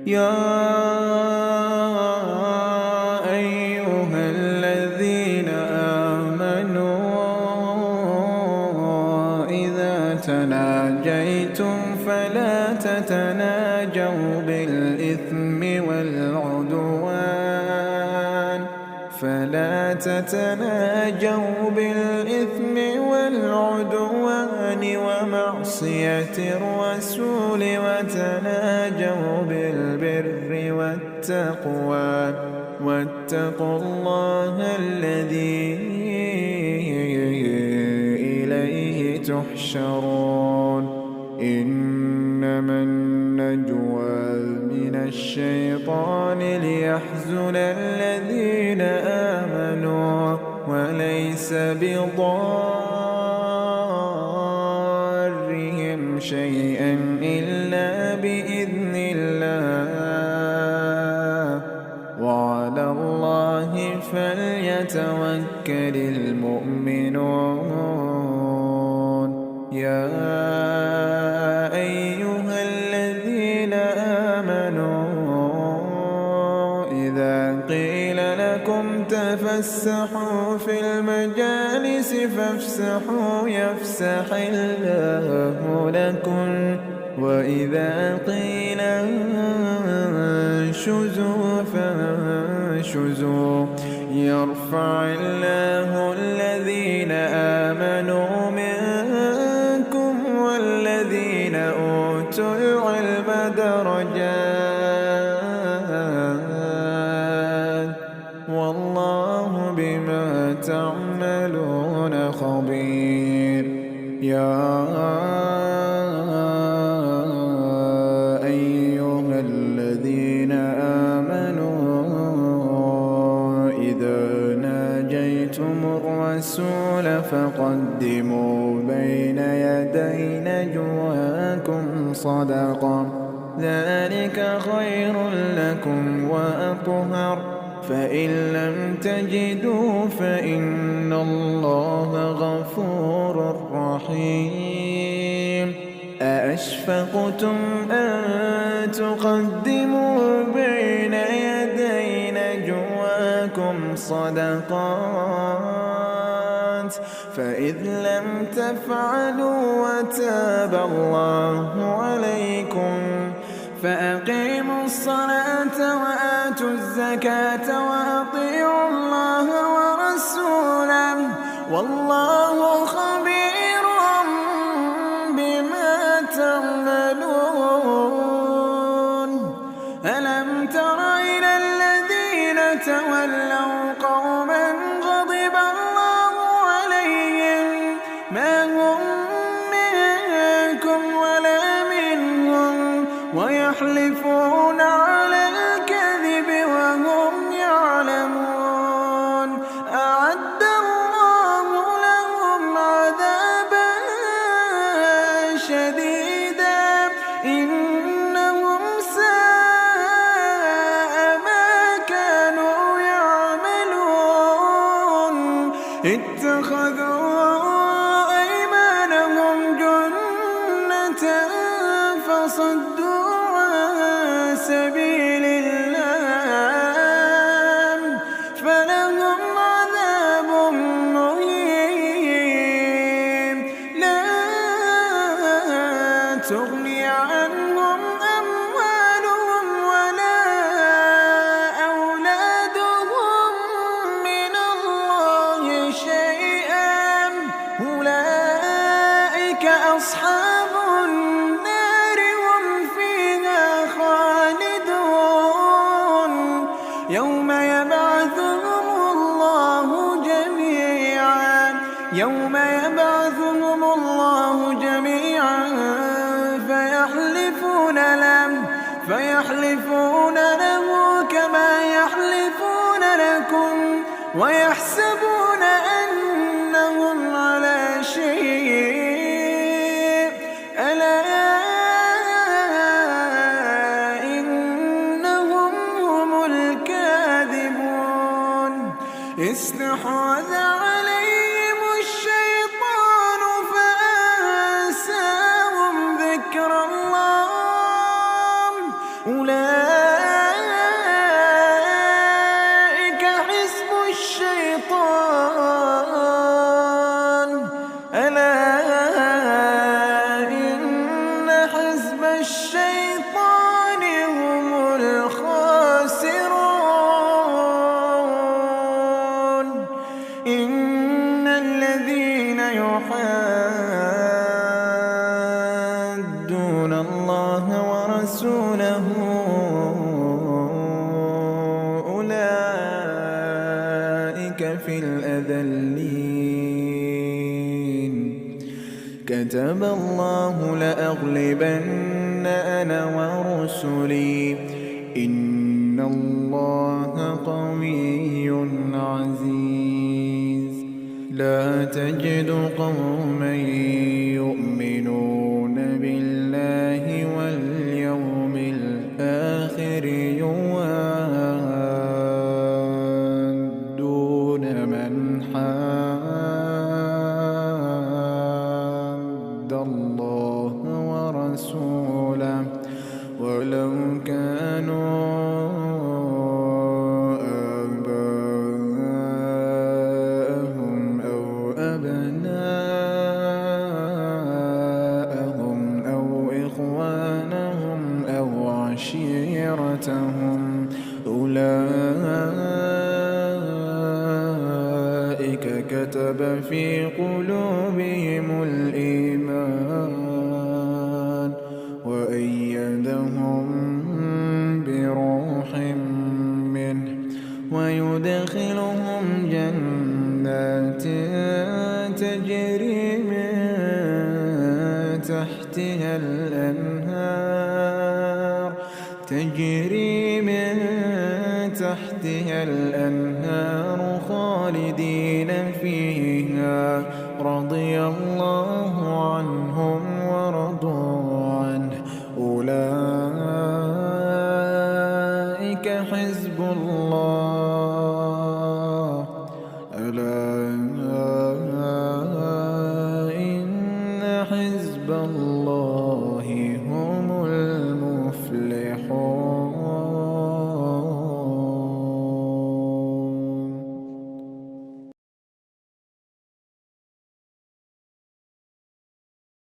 يا أيها الذين آمنوا إذا تناجيتم فلا تتناجوا بالإثم والعدوان ومعصية الرسول، وتناجوا بالبر والتقوى، واتقوا الله الذي إليه تحشرون. إنما النجوى من الشيطان ليحزن الذين آمنوا وليس بضارهم شيئا إلا بإذن الله، وعلى الله فليتوكل المؤمنون. يا أيها الذين آمنوا إذا قيل لكم تفسحوا في المجالس فافسحوا يفسح الله لكم، وإذا قيل انشزوا فانشزوا يرفع الله الذين آمنوا منكم والذين أوتوا العلم درجات، والله بما تعملون خبير. يا أيها الذين آمنوا إذا ناجيتم الرسول فقدموا بين يدي نجواكم صدقة، ذلك خير لكم وأطهر، فإن لم تجدوا فإن الله غفور رحيم. أأشفقتم أن تقدموا بين يدي نجواكم صدقات، فإذ لم تفعلوا وتاب الله عليكم فأقيموا الصلاة وآتوا الزكاة وأطيعوا الله ورسوله، والله خبير بما تعملون. ألم تر إلى الذين تولوا قوما غضب الله عليهم ما هم منكم ولا منهم ويحلفون على الكذب وهم يعلمون، أعد الله لهم عذابا شديدا إنهم ساء ما كانوا يعملون. اتخذوا أيمانهم جنة فصدوا عن سبيل الله فلهم عذاب مهين، لا تغني عنهم أموالهم ولا أولادهم من الله شيئا، أولئك أصحاب النار هم فيها خالدون. يوم يبعثهم الله جميعا فيحلفون له كما يحلفون لكم ويحسبون أنهم على شيء، ألا إنهم هم الكاذبون. استحوذ عليهم الشيطان فأنساهم ذكر الله، أولئك كتب الله لأغلبن أنا ورسلي إن الله قوي عزيز. لا تجد قوما يؤمنون بالله واليوم الآخر يوادون من حاد الله ورسوله ولو كانوا آباءهم أو أبناءهم أو إخوانهم أو عشيرتهم أولئك كتب في قلوبهم الإيمان وأيدهم بروح منه ويدخلهم جنات تجري من تحتها الأنهار خالدين فيها رضي الله عنهم ورضوا عنه أولئك حزب الله ألا